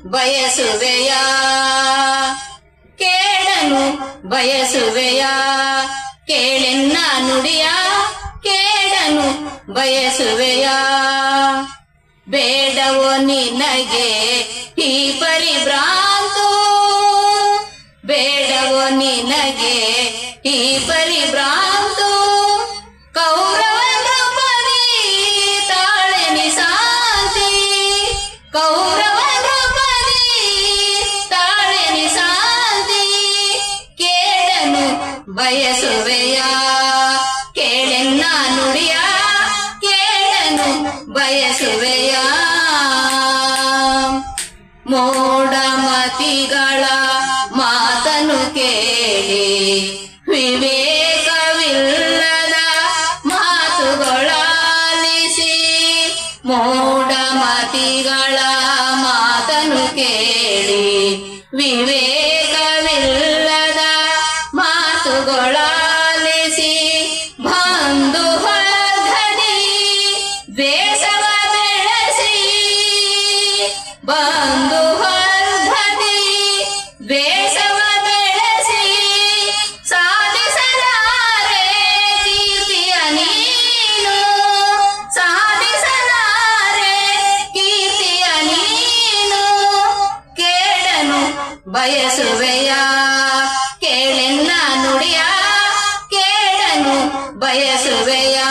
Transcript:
ಬಯಸುವೆಯಾ ಕೇಳನು ಬಯಸುವೆಯಾ ಕೇಳೆನ್ನ ನುಡಿಯ ಕೇಳನು ಬಯಸುವೆಯಾ ಬೇಡವೋ ನಿನಗೆ ಈ ಪರಿಭ್ರಾಂತು ಬೇಡವೋ ನಿನಗೆ ಈ ಪರಿಭ್ರಾಂತು ಕೌರವ ನೃಪದಿ ತಾಳೆನಿ ಶಾಂತಿ ಕೌರವ ನೃಪದಿ ತಾಳೆನಿ ಶಾಂತಿ ಕೇಳನು ಬಯಸುವೆಯಾ ಕೇಳೆನ್ನ ನುಡಿಯ ಕೇಳನು ಬಯಸುವೆಯಾ ಮೂಢಮತಿಗಳ ಮಾತನು ಕೇಳಿ ವಿವೇಕವಿಲ್ಲದ ಮಾತುಗಳಾಲಿಸಿ ಮೂಢಮತಿಗಳ ಮಾತನು ಕೇಳಿ ವಿವೇಕವಿಲ್ಲದ ಮಾತುಗಳಾಲಿಸಿ ಬಂಧು ಹೊರಧನಿ ದ್ವೇಷವ ಬೆಳೆಸಿ ಬಂಧು ಹೊರಧನಿ ದ್ವೇಷವ ಬೆಳೆಸಿ ಸಾಧಿಸಲಾರೆ ಕೀರ್ತಿಯ ನೀನು ಸಾಧಿಸಲಾರೆ ಕೀರ್ತಿಯ ನೀನು ಕೇಳನು ಬಯಸುವೆಯಾ ಕೇಳೆನ್ನ ನುಡಿಯ ಕೇಳನು ಬಯಸುವೆಯಾ